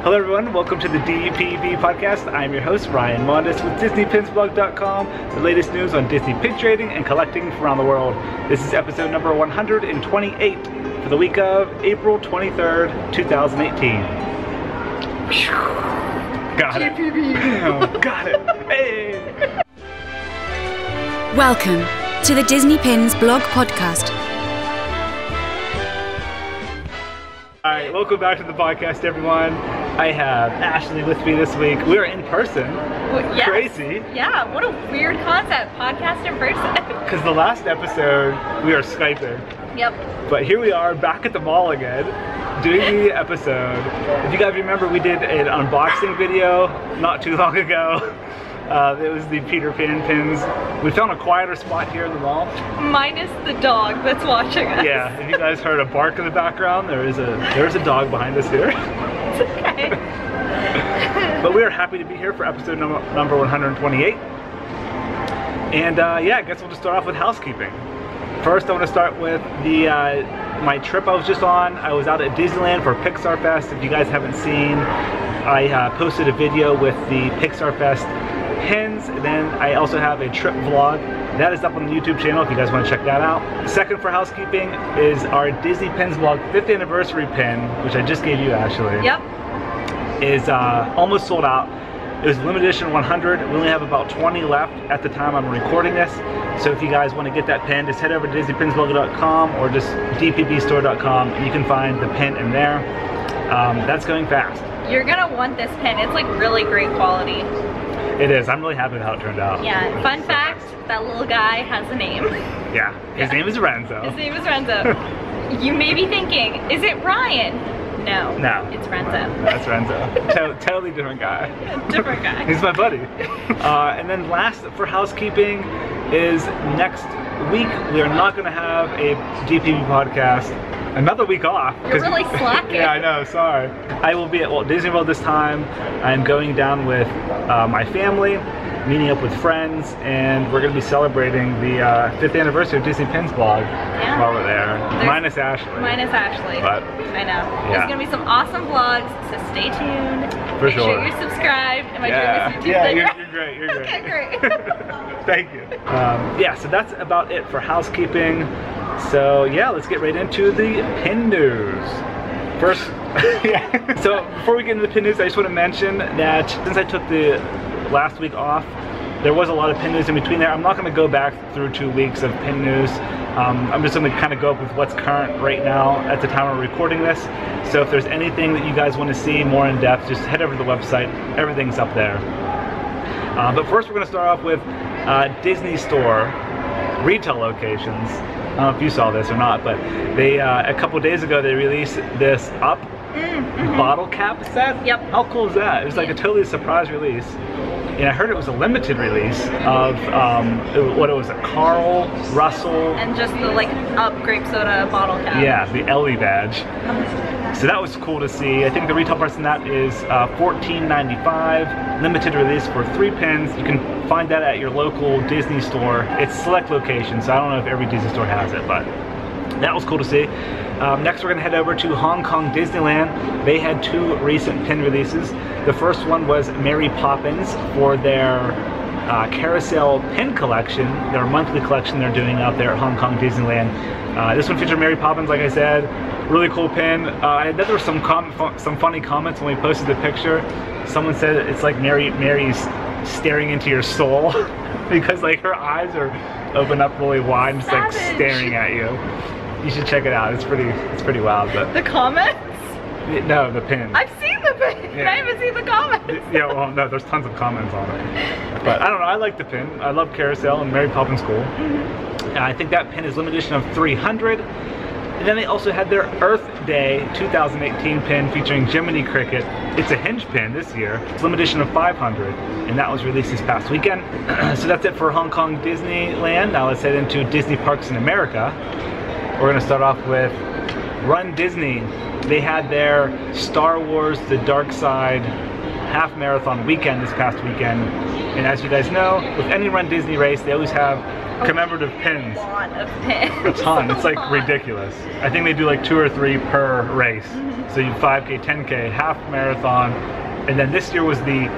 Hello everyone, welcome to the DPB podcast. I'm your host, Ryan Mondis with DisneyPinsBlog.com, the latest news on Disney pin trading and collecting from around the world. This is episode number 128 for the week of April 23rd, 2018. Got it. DPB. Got it. Hey. Welcome to the Disney Pins Blog Podcast. Alright, welcome back to the podcast, everyone. I have Ashley with me this week. We are in person. Yes. Crazy. Yeah, what a weird concept, podcast in person. Because the last episode, we are Skyping. Yep. But here we are, back at the mall again, doing the episode. If you guys remember, we did an unboxing video not too long ago. It was the Peter Pan pins. We found a quieter spot here in the mall. Minus the dog that's watching us. Yeah, if you guys heard a bark in the background, there's a dog behind us here. It's okay. But we are happy to be here for episode number 128. And yeah, I guess we'll just start off with housekeeping. First, I want to start with the my trip I was just on. I was out at Disneyland for Pixar Fest. If you guys haven't seen, I posted a video with the Pixar Fest pins. And then I also have a trip vlog that is up on the YouTube channel if you guys want to check that out. Second for housekeeping is our Disney Pins Vlog 5th anniversary pin, which I just gave you, Ashley. Yep. Is almost sold out. It was limited edition 100. We only have about 20 left at the time I'm recording this. So if you guys want to get that pin, just head over to DisneyPinsBlog.com or just DPBstore.com and you can find the pin in there. That's going fast. You're gonna want this pin. It's like really great quality. It is. I'm really happy with how it turned out. Yeah, fun fact, that little guy has a name. Yeah, his name is Renzo. His name is Renzo. You may be thinking, is it Ryan? No. No. It's Renzo. That's Renzo. Totally different guy. Different guy. He's my buddy. And then last for housekeeping is next week we are not going to have a DPB podcast. Another week off. You're really slacking. Yeah, I know, sorry. I will be at Walt Disney World this time. I'm going down with my family, meeting up with friends, and we're going to be celebrating the 5th anniversary of Disney Pins Blog while we're there. Minus Ashley. Minus Ashley. But, I know. Yeah. There's going to be some awesome vlogs, so stay tuned. For Make sure you're subscribed. Am I doing this YouTube thing? You're great, you're great. Okay, great. Thank you. Yeah, so that's about it for housekeeping. So yeah, let's get right into the pin news. First, yeah. So before we get into the pin news, I just want to mention that since I took the last week off, there was a lot of pin news in between there. I'm not going to go back through 2 weeks of pin news. I'm just going to kind of go up with what's current right now at the time we're recording this. So if there's anything that you guys want to see more in depth, just head over to the website. Everything's up there. But first we're going to start off with Disney Store retail locations. I don't know if you saw this or not, but they a couple days ago they released this Up bottle cap set. Yep. How cool is that? It was like a totally surprise release. And I heard it was a limited release of what it was, a Carl Russell. And just the like Up grape soda bottle cap. Yeah, the Ellie badge. So that was cool to see. I think the retail price on that is $14.95. Limited release for 3 pins. You can find that at your local Disney store. It's select locations, so I don't know if every Disney store has it, but that was cool to see. Next we're going to head over to Hong Kong Disneyland. They had 2 recent pin releases. The first one was Mary Poppins for their carousel pin collection, their monthly collection they're doing out there at Hong Kong Disneyland. This one featured Mary Poppins, like I said. Really cool pin. I know there were some funny comments when we posted the picture. Someone said it's like Mary's staring into your soul because like her eyes are open up really wide and just like staring at you. You should check it out. It's pretty wild. But the comments? No, the pin. I've seen the pin. Yeah. I haven't seen the comments. Yeah, well, no, there's tons of comments on it. But I don't know. I like the pin. I love Carousel and Mary Poppins cool. And I think that pin is limited edition of 300. And then they also had their Earth Day 2018 pin featuring Jiminy Cricket. It's a hinge pin this year. It's limited edition of 500, and that was released this past weekend. So that's it for Hong Kong Disneyland. Now let's head into Disney Parks in America. We're gonna start off with Run Disney. They had their Star Wars The Dark Side half marathon weekend this past weekend. And as you guys know, with any Run Disney race, they always have commemorative pins. A lot of pins. A ton. It's like ridiculous. I think they do like 2 or 3 per race. So you 5K, 10K, half marathon, and then this year was the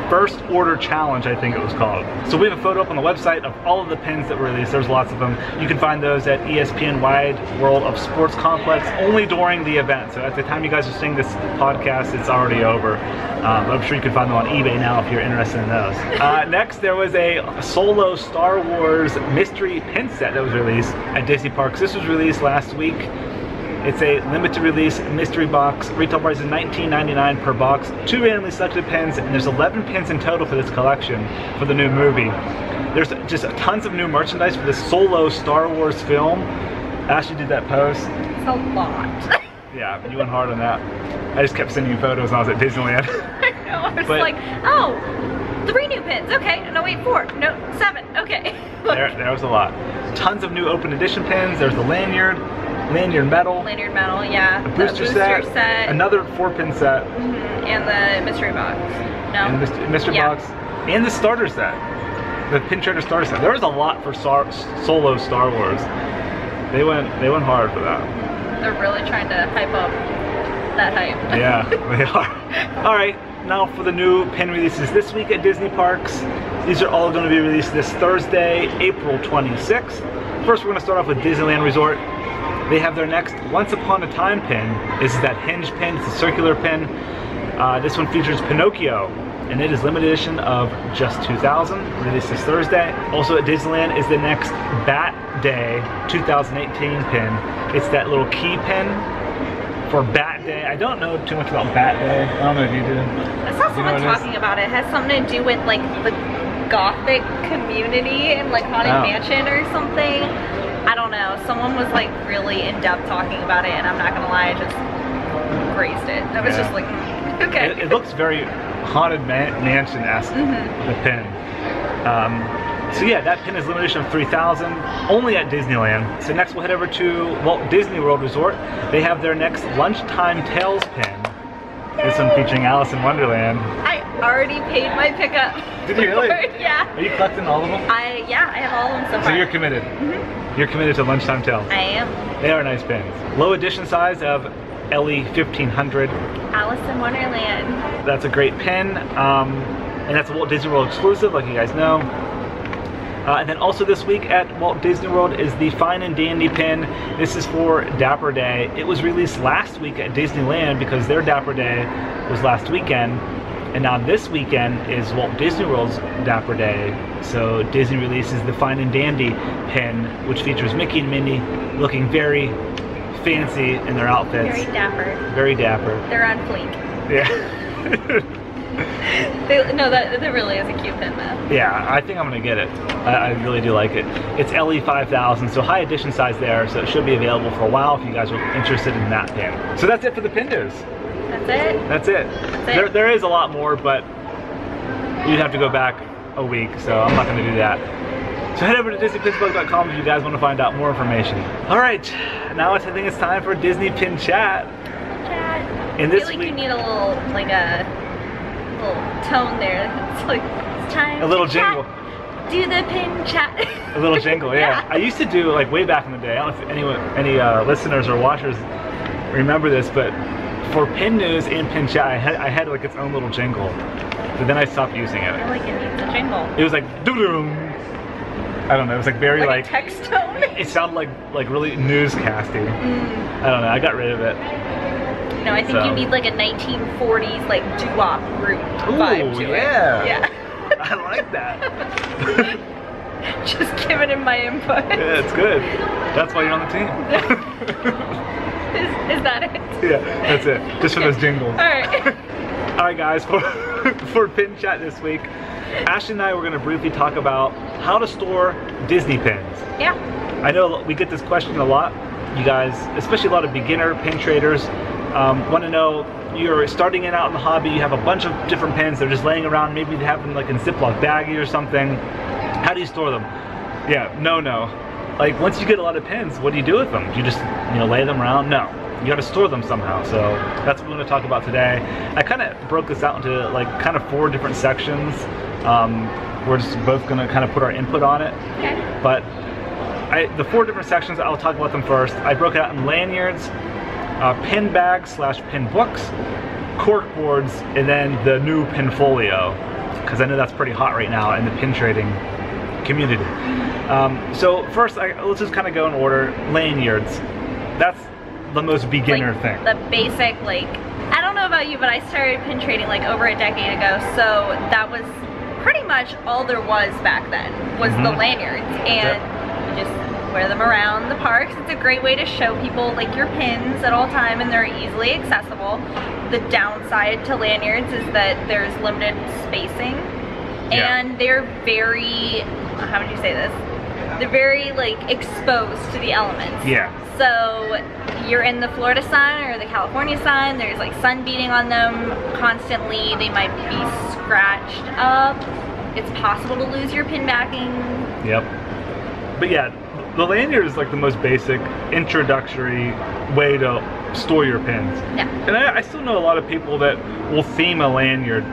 First Order Challenge, I think it was called. So we have a photo up on the website of all of the pins that were released. There's lots of them. You can find those at ESPN Wide World of Sports Complex only during the event. So at the time you guys are seeing this podcast, it's already over. But I'm sure you can find them on eBay now if you're interested in those. Next, there was a solo Star Wars mystery pin set that was released at Disney Parks. This was released last week. It's a limited release mystery box. Retail price is $19.99 per box. 2 randomly selected pins, and there's 11 pins in total for this collection for the new movie. There's just tons of new merchandise for this solo Star Wars film. Ashley did that post. It's a lot. Yeah, you went hard on that. I just kept sending you photos when I was at Disneyland. I know, I was like, oh, 3 new pins, okay. No, wait, 4, no, 7, okay. There was a lot. Tons of new open edition pins. There's the lanyard medal. Lanyard medal, yeah. A booster set. Another 4-pin set. And the mystery box. No. And the mystery box. And the starter set. The Pin Trader starter set. There was a lot for solo Star Wars. They went hard for that. They're really trying to hype up that hype. Yeah, they are. Alright, now for the new pin releases this week at Disney Parks. These are all going to be released this Thursday, April 26th. First, we're going to start off with Disneyland Resort. They have their next Once Upon a Time pin. This is that hinge pin, it's a circular pin. This one features Pinocchio, and it is limited edition of just 2,000, released this Thursday. Also at Disneyland is the next Bat Day 2018 pin. It's that little key pin for Bat Day. I don't know too much about Bat Day. I don't know if you do. I saw someone talking about it. It has something to do with like the Gothic community and like Haunted Mansion or something. I don't know. Someone was like really in depth talking about it, and I'm not gonna lie, I just grazed it. I was just like, okay. It looks very Haunted Mansion-esque, the pin. So yeah, that pin is limited edition of 3,000, only at Disneyland. So next we'll head over to Walt Disney World Resort. They have their next Lunchtime Tales pin. This one featuring Alice in Wonderland. I already paid my pickup. Did you really? Yeah. Are you collecting all of them? Yeah, I have all of them so far. So you're committed? You're committed to Lunchtime Tales? I am. They are nice pins. Low edition size of Ellie 1500. Alice in Wonderland. That's a great pin. And that's a Walt Disney World exclusive, like you guys know. And then also this week at Walt Disney World is the Fine and Dandy pin. This is for Dapper Day. It was released last week at Disneyland because their Dapper Day was last weekend. And now this weekend is Walt Disney World's Dapper Day. So Disney releases the Fine and Dandy pin, which features Mickey and Minnie looking very fancy in their outfits. Very dapper. Very dapper. They're on fleek. Yeah. No, that really is a cute pin though. Yeah, I think I'm gonna get it. I really do like it. It's LE 5000, so high edition size there, so it should be available for a while if you guys are interested in that pin. So that's it for the pin news. That's it? That's it. That's it. There is a lot more, but you'd have to go back a week, so I'm not gonna do that. So head over to DisneyPinsBlog.com if you guys want to find out more information. Alright, now I think it's time for Disney Pin Chat. I feel like you need a little, like a little tone there. It's like, it's time a little to jingle. Chat. Do the pin chat. A little jingle, yeah. I used to do, like way back in the day, I don't know if any listeners or watchers remember this, but for pin news and pin chat, I had like its own little jingle. But then I stopped using it. I like it needs a jingle. It was like doo-doo. I don't know, it was like very like text tone? It sounded like really newscasty. I don't know, I got rid of it. No, I think you need like a 1940s like doo-wop group vibe to it. Yeah. I like that. Just giving him my input. Yeah, it's good. That's why you're on the team. Is that it? Yeah, that's it. Just for those jingles. Alright. Alright guys, for Pin Chat this week, Ashley and I were going to briefly talk about how to store Disney pins. Yeah. I know we get this question a lot. You guys, especially a lot of beginner pin traders, want to know, you're starting out in the hobby, you have a bunch of different pins, they're just laying around, maybe they have them like in Ziploc baggie or something. How do you store them? Yeah, no. Like once you get a lot of pins, what do you do with them? Do you just, lay them around? No. you got to store them somehow. So that's what we're going to talk about today. I kind of broke this out into like kind of 4 different sections. We're just both going to kind of put our input on it. Okay. But the 4 different sections, I'll talk about them first. I broke it out in lanyards, pin bags / pin books, cork boards, and then the new pinfolio, because I know that's pretty hot right now in the pin trading community. So first, let's just kind of go in order. Lanyards. That's the most beginner like thing. The basic, like, I don't know about you, but I started pin trading like over a decade ago, so that was pretty much all there was back then, was the lanyards, and you just wear them around the parks. It's a great way to show people like your pins at all time, and they're easily accessible. The downside to lanyards is that there's limited spacing, and they're very, how would you say this? They're very like exposed to the elements. Yeah. So you're in the Florida sun or the California sun, there's like sun beating on them constantly, they might be scratched up, it's possible to lose your pin backing. Yep. But yeah, the lanyard is like the most basic introductory way to store your pins. Yeah. And I still know a lot of people that will theme a lanyard,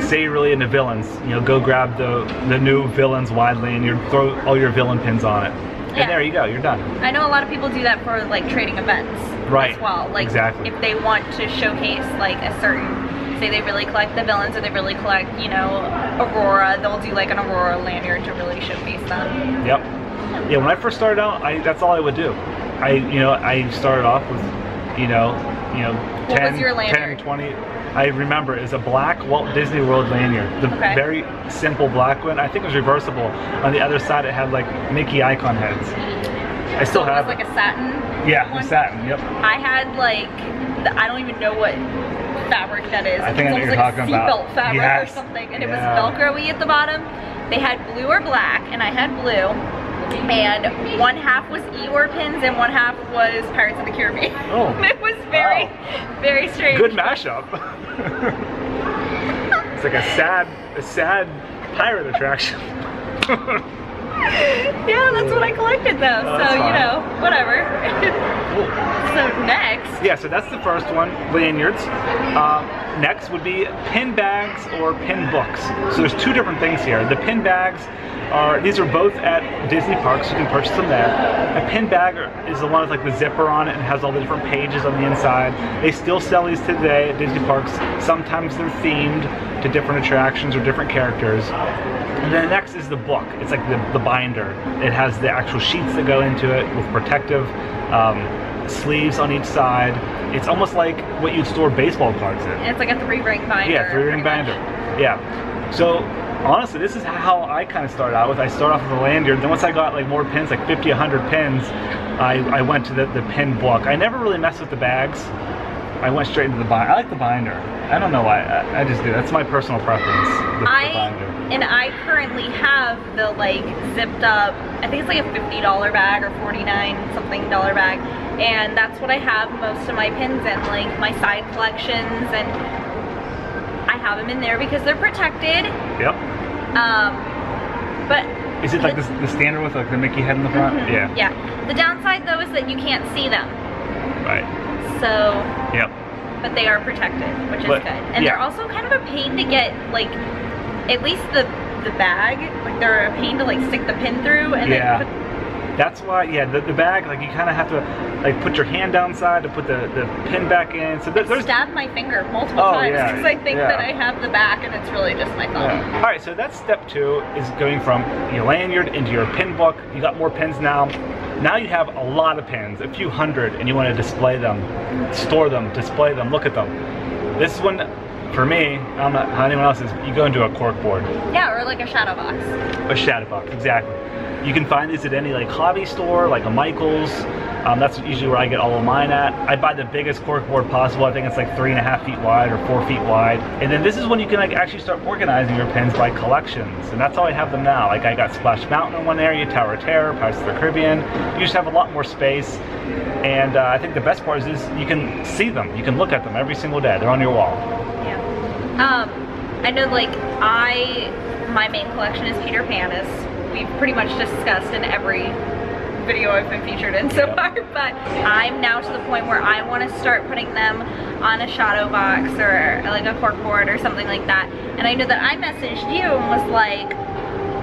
say you're really into villains, you know, go grab the new Villains wide lanyard, throw all your villain pins on it. And there you go, you're done. I know a lot of people do that for like trading events as well. Like if they want to showcase like a certain, say they really collect the villains or they really collect, you know, Aurora, they'll do like an Aurora lanyard to really showcase them. Yep. Yeah, when I first started out, that's all I would do. I started off with, you know, 10, 20. I remember it was a black Walt Disney World lanyard. The very simple black one. I think it was reversible. On the other side, it had like Mickey icon heads. I still have it. Was like a satin? Yeah, one? Satin, yep. I had like, I don't even know what fabric that is. I think I know what you're talking about. Seatbelt fabric or something. And it was Velcro-y at the bottom. They had blue or black, and I had blue. And one half was Eeyore pins and one half was Pirates of the Caribbean. Oh. It was very, very strange. Good mashup. It's like a sad pirate attraction. Yeah, that's what I collected though. So, you know, whatever. So next. Yeah, so that's the first one, lanyards. Next would be pin bags or pin books. So there's 2 different things here. The pin bags these are both at Disney parks, you can purchase them there. A pin bag is the one with like the zipper on it and has all the different pages on the inside. They still sell these today at Disney parks. Sometimes they're themed to different attractions or different characters. And then next is the book. It's like the binder. It has the actual sheets that go into it with protective sleeves on each side. It's almost like what you'd store baseball cards in. And it's like a 3-ring binder. Yeah, 3-ring binder. Yeah. So honestly, this is how I kind of started out with. I started off with a lanyard. Then once I got like more pins, like 50, 100 pins, I went to the pin book. I never really messed with the bags. I went straight into the binder. I like the binder. I don't know why. I just do. That's my personal preference. The binder. And I currently have the like zipped up, I think it's like a $50 bag or $49 something bag. And that's what I have most of my pins in, like my side collections, and I have them in there because they're protected. Yep. But is it like the standard with like the Mickey head in the front? Yeah. Yeah. The downside though is that you can't see them. Right. So. Yep. But they are protected, which is good. And they're also kind of a pain to get, like, at least the bag, like they're a pain to like stick the pin through and then that's why, the bag, like you kind of have to like put your hand downside to put the pin back in. So there's stabbed my finger multiple times because I think that I have the back and it's really just my thumb. All right, so that's step 2 is going from your lanyard into your pin book. You got more pins now. Now you have a lot of pins, a few hundred, and you want to display them, store them, display them, look at them. This is when, for me, I don't know how anyone else is, you go into a cork board. Yeah, or like a shadow box. A shadow box, exactly. You can find these at any like hobby store, like a Michael's. That's usually where I get all of mine at. I buy the biggest cork board possible. I think it's like 3.5 feet wide or 4 feet wide. And then this is when you can like actually start organizing your pins by collections. And that's how I have them now. Like I got Splash Mountain in one area, Tower of Terror, Pirates of the Caribbean. You just have a lot more space. And I think the best part is you can see them. You can look at them every single day. They're on your wall. Yeah. I know like my main collection is Peter Pan, as we've pretty much discussed in every video I've been featured in so far, but I'm now to the point where I want to start putting them on a shadow box or like a cork board or something like that. And I know that I messaged you and was like,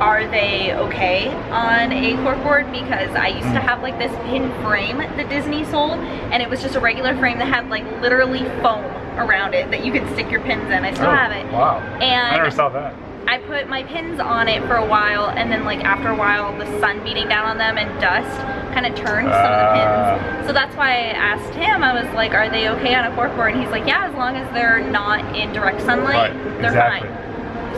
are they okay on a corkboard? Because I used to have like this pin frame that Disney sold, and it was just a regular frame that had like literally foam around it that you could stick your pins in. I still have it. Wow. And I never saw that. I put my pins on it for a while, and then like after a while the sun beating down on them and dust kind of turned some of the pins. So that's why I asked him, I was like, are they okay on a corkboard? And he's like, yeah, as long as they're not in direct sunlight, they're fine.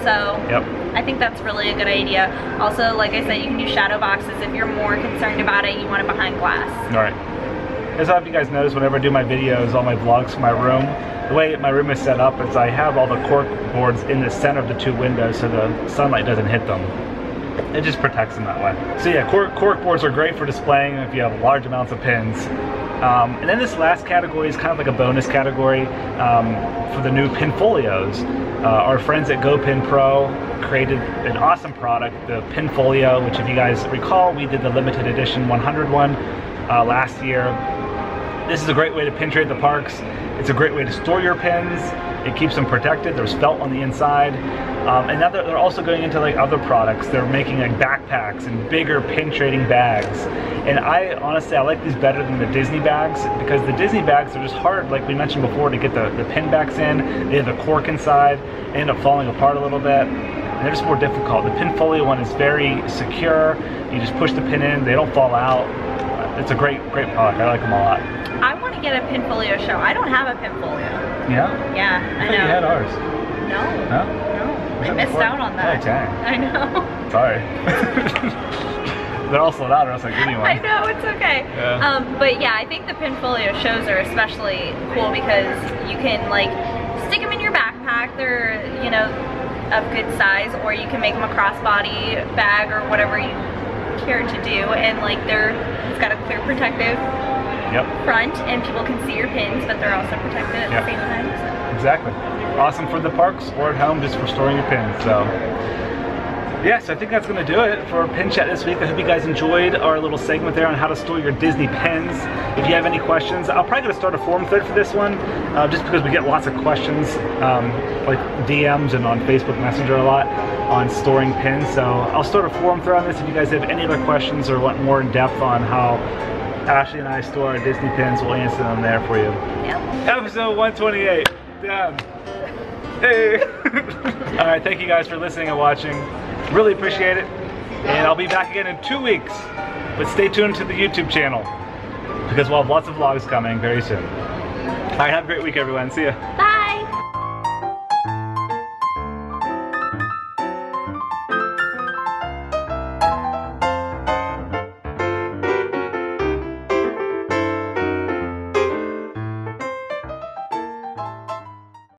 So I think that's really a good idea. Also, like I said, you can use shadow boxes if you're more concerned about it, you want it behind glass. All right. As I hope you guys notice, whenever I do my videos, all my vlogs from my room, the way my room is set up is I have all the cork boards in the center of the two windows so the sunlight doesn't hit them. It just protects them that way. So yeah, cork boards are great for displaying if you have large amounts of pins. And then this last category is kind of like a bonus category for the new pin folios. Our friends at GoPin Pro created an awesome product, the pin folio, which if you guys recall, we did the limited edition 100 one last year. This is a great way to pin trade at the parks. It's a great way to store your pins. It keeps them protected. There's felt on the inside. And now they're also going into like other products. They're making like backpacks and bigger pin trading bags. And I honestly, I like these better than the Disney bags, because the Disney bags are just hard, like we mentioned before, to get the pin backs in. They have the cork inside. They end up falling apart a little bit. And they're just more difficult. The pin folio one is very secure. You just push the pin in, they don't fall out. It's a great product. I like them a lot. I want to get a pin folio show. I don't have a pin folio. Yeah? Yeah, I know. You had ours. No. Huh? No. I missed out on that. Oh, dang. I know. Sorry. They're all sold out or else I give you one. I know, it's okay. Yeah. But yeah, I think the pin folio shows are especially cool because you can like stick them in your backpack. They're, you know, of good size, or you can make them a crossbody bag or whatever you care to do, and like it's got a clear protective front, and people can see your pins, but they're also protected at the same time. So. Exactly. Awesome for the parks or at home just for storing your pins. So yeah, so I think that's going to do it for Pin Chat this week. I hope you guys enjoyed our little segment there on how to store your Disney pins. If you have any questions, I'll probably going to start a forum thread for this one, just because we get lots of questions, like DMs and on Facebook Messenger a lot on storing pins. So I'll start a forum thread on this if you guys have any other questions or want more in depth on how Ashley and I store our Disney pins. We'll answer them there for you. Yep. Episode 128. Done. Hey. All right, thank you guys for listening and watching. Really appreciate it. And I'll be back again in 2 weeks. But stay tuned to the YouTube channel, because we'll have lots of vlogs coming very soon. All right, have a great week, everyone. See ya. Bye.